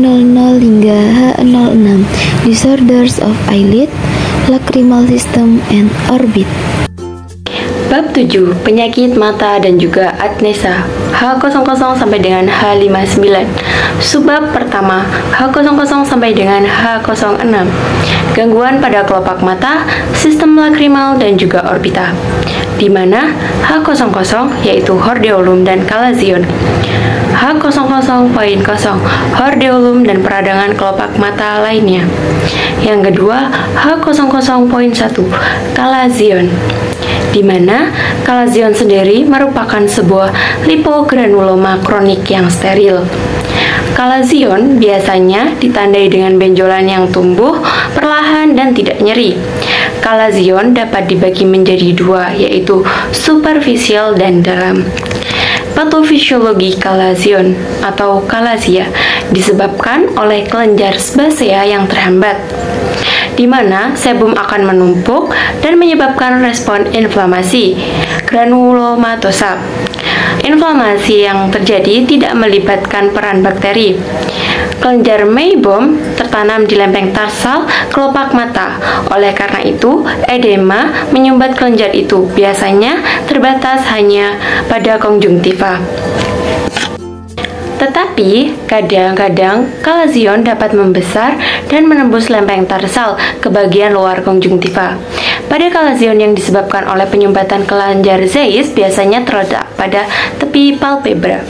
H00 hingga H06, disorders of eyelid, lacrimal system, and orbit. Bab 7, penyakit mata dan juga atnesa, H00 sampai dengan H59. Subbab pertama, H00 sampai dengan H06. Gangguan pada kelopak mata, sistem lakrimal dan juga orbita. Di mana H00 yaitu hordeolum dan kalazion. H00.0 hordeolum dan peradangan kelopak mata lainnya. Yang kedua, H00.1 kalazion, di mana kalazion sendiri merupakan sebuah lipogranuloma kronik yang steril. Kalazion biasanya ditandai dengan benjolan yang tumbuh perlahan dan tidak nyeri. Kalazion dapat dibagi menjadi dua, yaitu superficial dan dalam. Patofisiologi kalazion atau kalazia disebabkan oleh kelenjar sebasea yang terhambat, di mana sebum akan menumpuk dan menyebabkan respon inflamasi granulomatosa. Inflamasi yang terjadi tidak melibatkan peran bakteri. Kelenjar Meibom tertanam di lempeng tarsal kelopak mata. Oleh karena itu, edema menyumbat kelenjar itu biasanya terbatas hanya pada konjungtiva. Tetapi, kadang-kadang kalazion dapat membesar dan menembus lempeng tarsal ke bagian luar konjungtiva. Pada kalazion yang disebabkan oleh penyumbatan kelenjar Zeiss biasanya terletak pada tepi palpebra.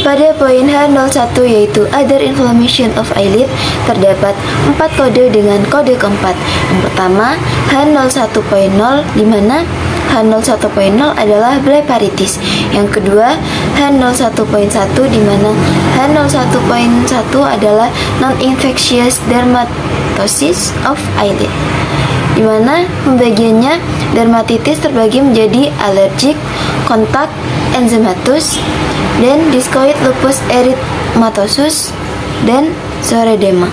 Pada poin H01 yaitu other inflammation of eyelid, terdapat 4 kode dengan kode keempat. Yang pertama, H01.0 di mana H01.0 adalah blepharitis. Yang kedua, H01.1 di mana H01.1 adalah non-infectious dermatosis of eyelid, di mana pembagiannya dermatitis terbagi menjadi allergic, kontak, enzematus, dan discoid lupus erythematosus, dan pseudoedema.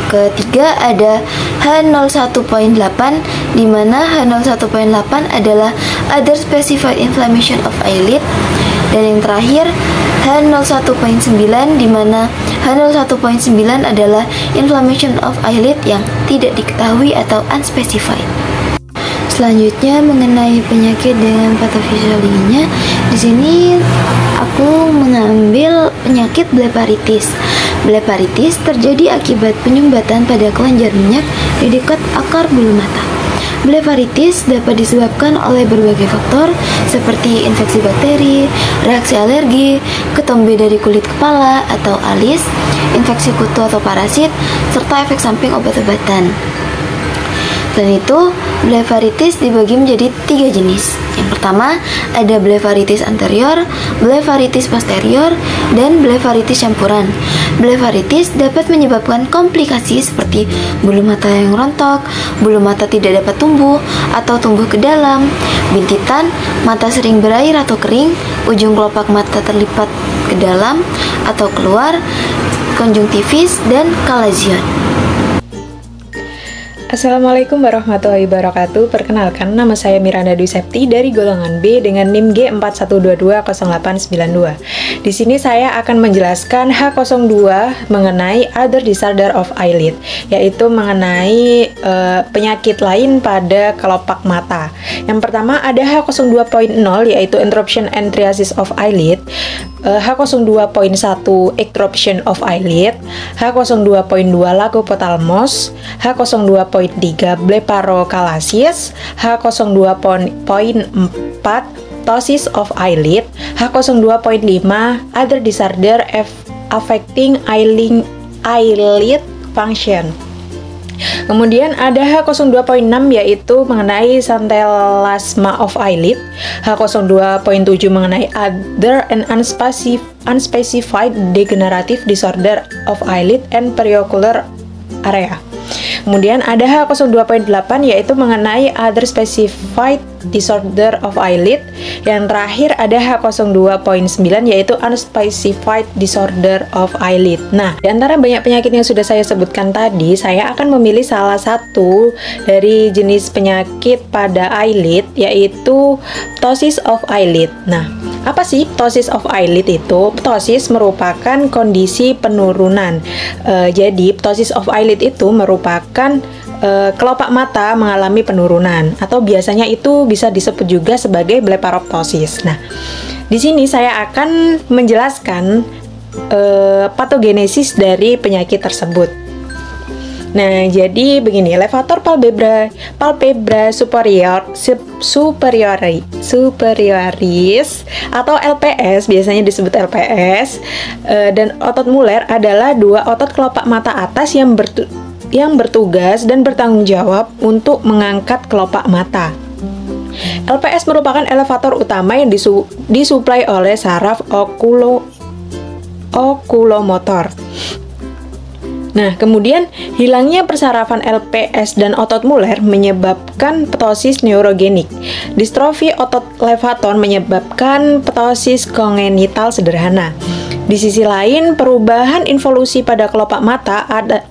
Ketiga ada H01.8 di mana H01.8 adalah other specified inflammation of eyelid, dan yang terakhir H01.9 di mana H01.9 adalah inflammation of eyelid yang tidak diketahui atau unspecified. Selanjutnya mengenai penyakit dengan patofisiologinya, di sini aku mengambil penyakit blepharitis. Blepharitis terjadi akibat penyumbatan pada kelenjar minyak di dekat akar bulu mata. Blepharitis dapat disebabkan oleh berbagai faktor seperti infeksi bakteri, reaksi alergi, ketombe dari kulit kepala atau alis, infeksi kutu atau parasit, serta efek samping obat-obatan. Selain itu, blepharitis dibagi menjadi 3 jenis. Yang pertama, ada blepharitis anterior, blepharitis posterior, dan blepharitis campuran. Blepharitis dapat menyebabkan komplikasi seperti bulu mata yang rontok, bulu mata tidak dapat tumbuh atau tumbuh ke dalam, bintitan, mata sering berair atau kering, ujung kelopak mata terlipat ke dalam atau keluar, konjungtivis, dan kalazion. Assalamualaikum warahmatullahi wabarakatuh. Perkenalkan, nama saya Miranda Dwi Septi dari golongan B dengan NIM G41220892. Di sini saya akan menjelaskan H02 mengenai other disorder of eyelid, yaitu mengenai penyakit lain pada kelopak mata. Yang pertama ada H02.0 yaitu interruption and triasis of eyelid, H02.1 ectroption of eyelid, H02.2 lagopothalmos, H02.3 blepharochalasis, H02.4 ptosis of eyelid, H02.5 other disorder affecting eyelid function. Kemudian ada H02.6 yaitu mengenai xanthelasma of eyelid, H02.7 mengenai other and unspecified degenerative disorder of eyelid and periocular area. Kemudian ada H02.8 yaitu mengenai other specified disorder of eyelid. Yang terakhir ada H02.9 yaitu unspecified disorder of eyelid. Nah, di antara banyak penyakit yang sudah saya sebutkan tadi, saya akan memilih salah satu dari jenis penyakit pada eyelid, yaitu ptosis of eyelid. Nah, apa sih ptosis of eyelid itu? Ptosis merupakan kondisi penurunan. Jadi ptosis of eyelid itu merupakan kelopak mata mengalami penurunan, atau biasanya itu bisa disebut juga sebagai blefaroptosis. Nah, di sini saya akan menjelaskan patogenesis dari penyakit tersebut. Nah, jadi begini, levator palpebra superioris atau LPS, biasanya disebut LPS, dan otot muler adalah dua otot kelopak mata atas yang bertugas dan bertanggung jawab untuk mengangkat kelopak mata. LPS merupakan elevator utama yang disuplai oleh saraf okulomotor. Nah, kemudian hilangnya persarafan LPS dan otot muler menyebabkan ptosis neurogenik. Distrofi otot levator menyebabkan ptosis kongenital sederhana. Di sisi lain, perubahan involusi pada kelopak mata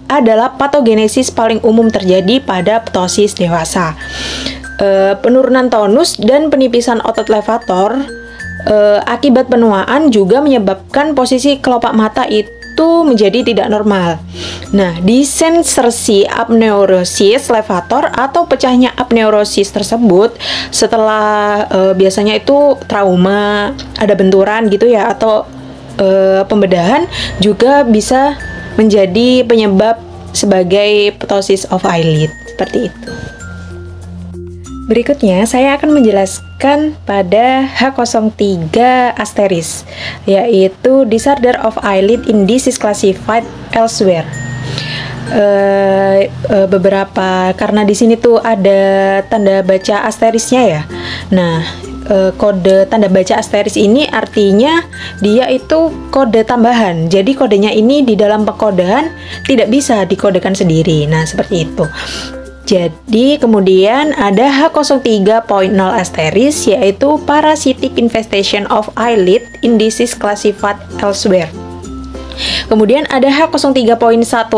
adalah patogenesis paling umum terjadi pada ptosis dewasa. Penurunan tonus dan penipisan otot levator akibat penuaan juga menyebabkan posisi kelopak mata itu menjadi tidak normal. Nah, disensersi apneurosis levator atau pecahnya apneurosis tersebut setelah biasanya itu trauma, ada benturan gitu ya, atau pembedahan juga bisa menjadi penyebab sebagai ptosis of eyelid, seperti itu. Berikutnya, saya akan menjelaskan pada H03 asteris, yaitu disorder of eyelid in disease classified elsewhere. Karena di sini tuh ada tanda baca asterisnya ya. Nah, kode tanda baca asteris ini artinya dia itu kode tambahan. Jadi kodenya ini di dalam pengkodean tidak bisa dikodekan sendiri. Nah, seperti itu. Jadi kemudian ada H03.0 asteris, yaitu parasitic infestation of eyelid in disease classified elsewhere. Kemudian ada H03.1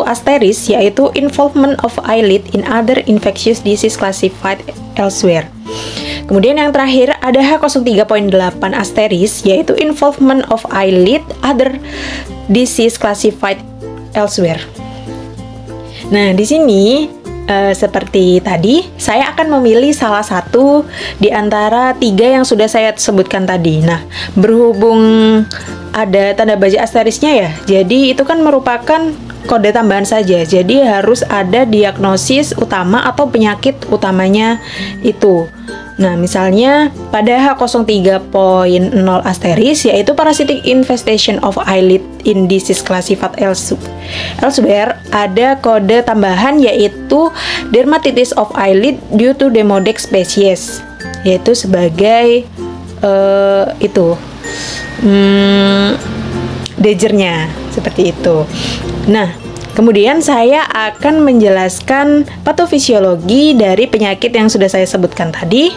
asteris, yaitu involvement of eyelid in other infectious disease classified elsewhere. Kemudian yang terakhir ada H03.8 asteris, yaitu involvement of eyelid other disease classified elsewhere. Nah, di sini seperti tadi, saya akan memilih salah satu di antara tiga yang sudah saya sebutkan tadi. Nah, berhubung ada tanda baca asterisnya ya, jadi itu kan merupakan kode tambahan saja. Jadi harus ada diagnosis utama atau penyakit utamanya itu. Nah, misalnya pada H03.0 asteris, yaitu parasitic infestation of eyelid in disease classified elsewhere, ada kode tambahan yaitu dermatitis of eyelid due to Demodex species, yaitu sebagai dagernya, seperti itu. Nah, kemudian saya akan menjelaskan patofisiologi dari penyakit yang sudah saya sebutkan tadi.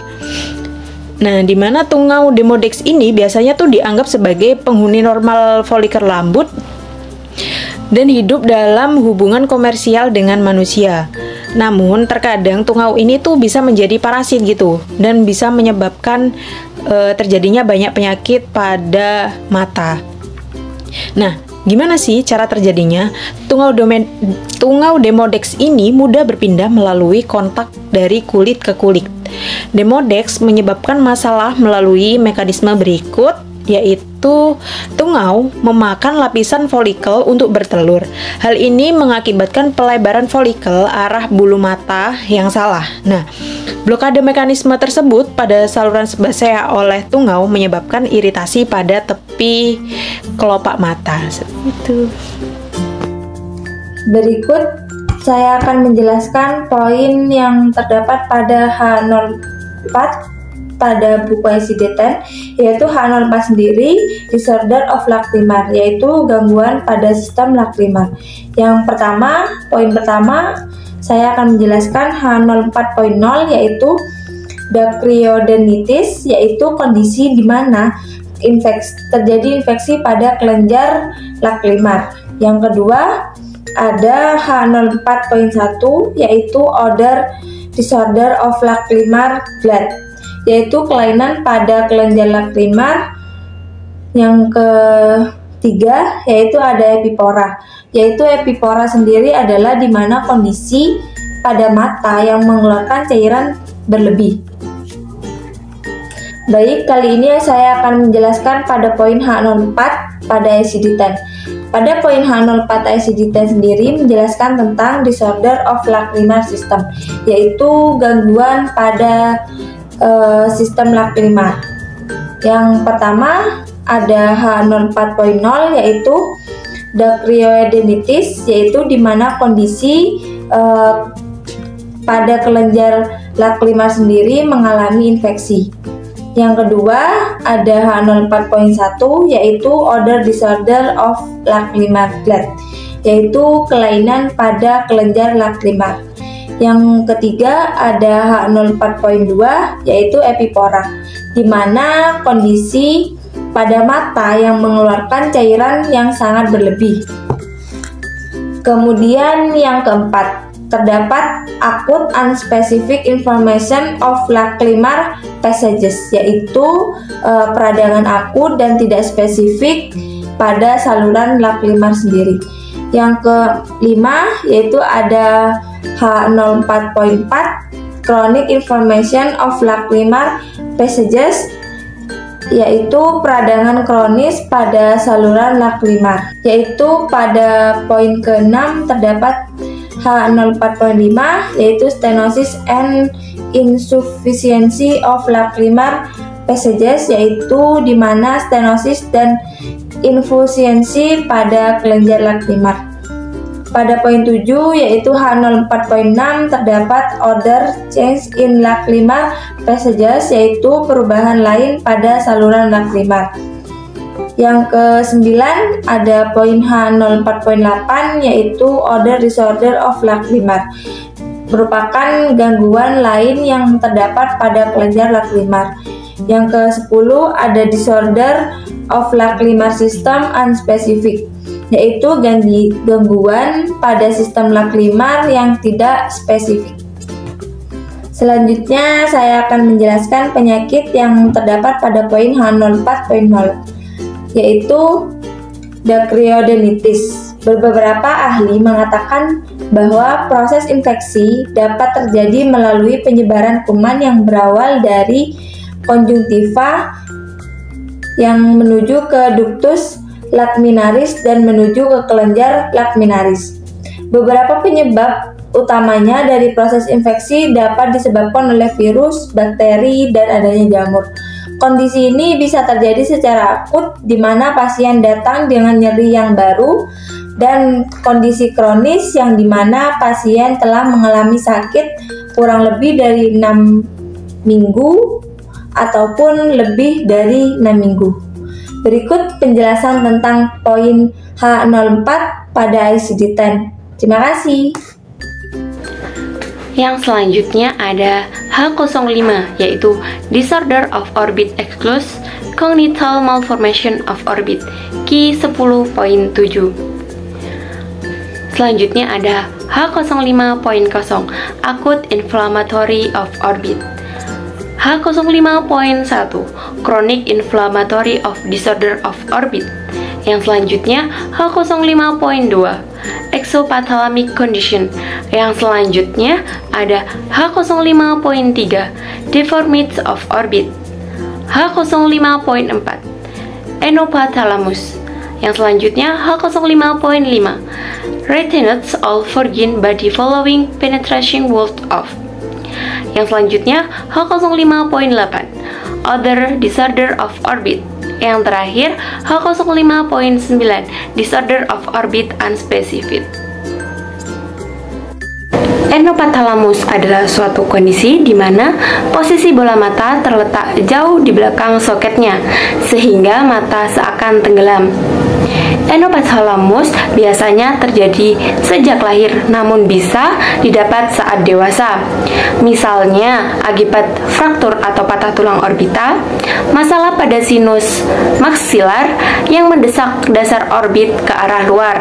Nah, di mana tungau Demodex ini biasanya tuh dianggap sebagai penghuni normal folikel rambut dan hidup dalam hubungan komersial dengan manusia. Namun, terkadang tungau ini tuh bisa menjadi parasit gitu dan bisa menyebabkan terjadinya banyak penyakit pada mata. Nah, gimana sih cara terjadinya? Tungau Demodex ini mudah berpindah melalui kontak dari kulit ke kulit. Demodex menyebabkan masalah melalui mekanisme berikut, yaitu tungau memakan lapisan folikel untuk bertelur. Hal ini mengakibatkan pelebaran folikel arah bulu mata yang salah. Nah, blokade mekanisme tersebut pada saluran sebasea oleh tungau menyebabkan iritasi pada tepi kelopak mata. Itu. Berikut saya akan menjelaskan poin yang terdapat pada H04 pada buku ICD-10, yaitu H04 sendiri, disorder of lacrimar, yaitu gangguan pada sistem lacrimar. Yang pertama, poin pertama, saya akan menjelaskan H04.0, yaitu dacryodenitis, yaitu kondisi di mana terjadi infeksi pada kelenjar lakrimar. Yang kedua ada H04.1, yaitu odor disorder of lacrimal gland, yaitu kelainan pada kelenjar lakrimar. Yang ketiga yaitu ada epipora, yaitu epipora sendiri adalah di mana kondisi pada mata yang mengeluarkan cairan berlebih. Baik, kali ini saya akan menjelaskan pada poin H04 pada ICD-10. Pada poin H04 ICD-10 sendiri menjelaskan tentang disorder of lacrimal system, yaitu gangguan pada sistem lakrimar. Yang pertama ada H04.0, yaitu dacryodenitis, yaitu di mana kondisi pada kelenjar lakrimar sendiri mengalami infeksi. Yang kedua ada H04.1, yaitu odor disorder of lacrimal gland, yaitu kelainan pada kelenjar lakrimar. Yang ketiga ada H04.2, yaitu epipora, di mana kondisi pada mata yang mengeluarkan cairan yang sangat berlebih. Kemudian yang keempat, terdapat acute unspecific inflammation of lacrimal passages, yaitu peradangan akut dan tidak spesifik pada saluran lakrimar sendiri. Yang kelima yaitu ada H04.4, chronic inflammation of lacrimal passages, yaitu peradangan kronis pada saluran lakrimar. Yaitu pada poin ke-6 terdapat H04.5, yaitu stenosis and insufficiency of lacrimal passages, yaitu di mana stenosis dan insuficiency pada kelenjar lakrimar. Pada poin 7 yaitu H04.6 terdapat other change in lacrimal passages, yaitu perubahan lain pada saluran lakrimar. Yang ke-9 ada poin H04.8, yaitu odor disorder of lacrimal, merupakan gangguan lain yang terdapat pada kelenjar lakrimar. Yang ke-10 ada disorder of lacrimal system unspecific, yaitu gangguan pada sistem lakrimar yang tidak spesifik. Selanjutnya saya akan menjelaskan penyakit yang terdapat pada poin H04.0, yaitu dacryodenitis. Beberapa ahli mengatakan bahwa proses infeksi dapat terjadi melalui penyebaran kuman yang berawal dari konjungtiva yang menuju ke ductus lacrimaris dan menuju ke kelenjar lacrimaris. Beberapa penyebab utamanya dari proses infeksi dapat disebabkan oleh virus, bakteri, dan adanya jamur. Kondisi ini bisa terjadi secara akut di mana pasien datang dengan nyeri yang baru, dan kondisi kronis yang di mana pasien telah mengalami sakit kurang lebih dari 6 minggu ataupun lebih dari 6 minggu. Berikut penjelasan tentang poin H04 pada ICD-10. Terima kasih. Yang selanjutnya ada H05, yaitu Disorder of Orbit Exclusion, Congenital Malformation of Orbit, Q10.7. Selanjutnya ada H05.0, Acute Inflammatory of Orbit. H05.1, Chronic Inflammatory of Disorder of Orbit. Yang selanjutnya H05.2, Exophthalmic Condition. Yang selanjutnya ada H05.3, Deformity of Orbit. H05.4, Enophthalmus. Yang selanjutnya H05.5, Retinoids all virgin body following penetration walled off. Yang selanjutnya H05.8, Other Disorder of Orbit. Yang terakhir H05.9, Disorder of Orbit Unspecific. Enophthalmus adalah suatu kondisi di mana posisi bola mata terletak jauh di belakang soketnya, sehingga mata seakan tenggelam. Enophthalmos biasanya terjadi sejak lahir namun bisa didapat saat dewasa. Misalnya akibat fraktur atau patah tulang orbital, masalah pada sinus maksilar yang mendesak dasar orbit ke arah luar,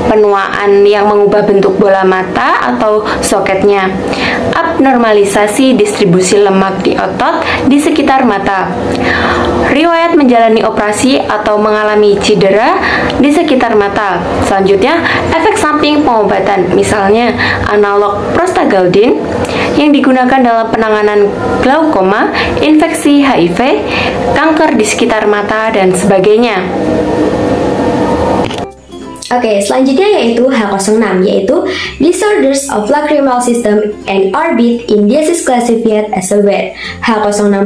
penuaan yang mengubah bentuk bola mata atau soketnya, abnormalisasi distribusi lemak di otot di sekitar mata, riwayat menjalani operasi atau mengalami cedera di sekitar mata. Selanjutnya, efek samping pengobatan, misalnya analog prostaglandin yang digunakan dalam penanganan glaukoma, infeksi HIV, kanker di sekitar mata, dan sebagainya. Oke, selanjutnya yaitu H06, yaitu Disorders of Lacrimal System and Orbit in Disease Classified as a WET. H06.0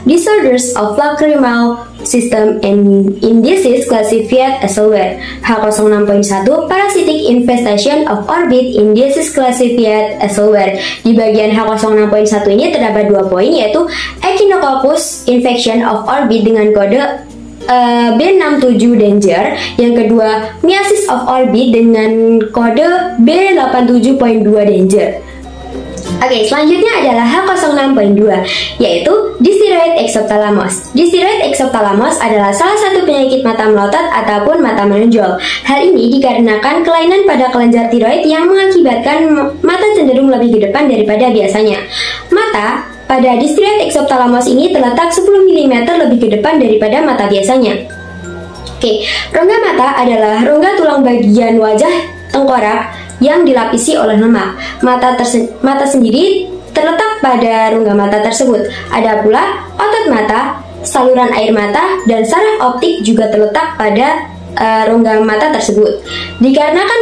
Disorders of Lacrimal System and in Disease Classified as a WET. H06.1 Parasitic Infestation of Orbit in Disease Classified as a WET. Di bagian H06.1 ini terdapat 2 poin, yaitu Echinococcus Infection of Orbit dengan kode B67 danger, yang kedua Myiasis of Orbit dengan kode B87.2 danger. Oke, selanjutnya adalah H06.2, yaitu Dysthyroid exophthalmos. Dysthyroid exophthalmos adalah salah satu penyakit mata melotot ataupun mata menonjol. Hal ini dikarenakan kelainan pada kelenjar tiroid yang mengakibatkan mata cenderung lebih ke depan daripada biasanya. Mata pada Dysthyroid exophthalmos ini terletak 10 mm lebih ke depan daripada mata biasanya. Oke, rongga mata adalah rongga tulang bagian wajah tengkorak yang dilapisi oleh lemak. Mata sendiri terletak pada rongga mata tersebut. Ada pula otot mata, saluran air mata, dan saraf optik juga terletak pada rongga mata tersebut. Dikarenakan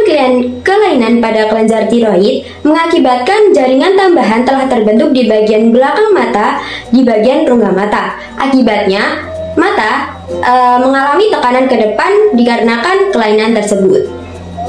kelainan pada kelenjar tiroid mengakibatkan jaringan tambahan telah terbentuk di bagian belakang mata di bagian rongga mata. Akibatnya mata mengalami tekanan ke depan dikarenakan kelainan tersebut.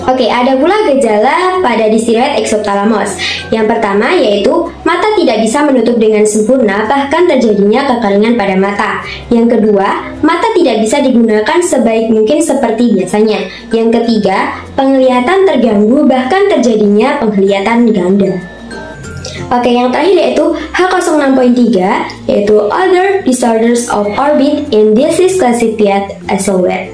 Oke, ada pula gejala pada Dysthyroid exophthalmos. Yang pertama yaitu mata tidak bisa menutup dengan sempurna, bahkan terjadinya kekeringan pada mata. Yang kedua, mata tidak bisa digunakan sebaik mungkin seperti biasanya. Yang ketiga, penglihatan terganggu, bahkan terjadinya penglihatan ganda. Oke, yang terakhir yaitu H06.3, yaitu Other Disorders of Orbit in Disease Classified as a WET.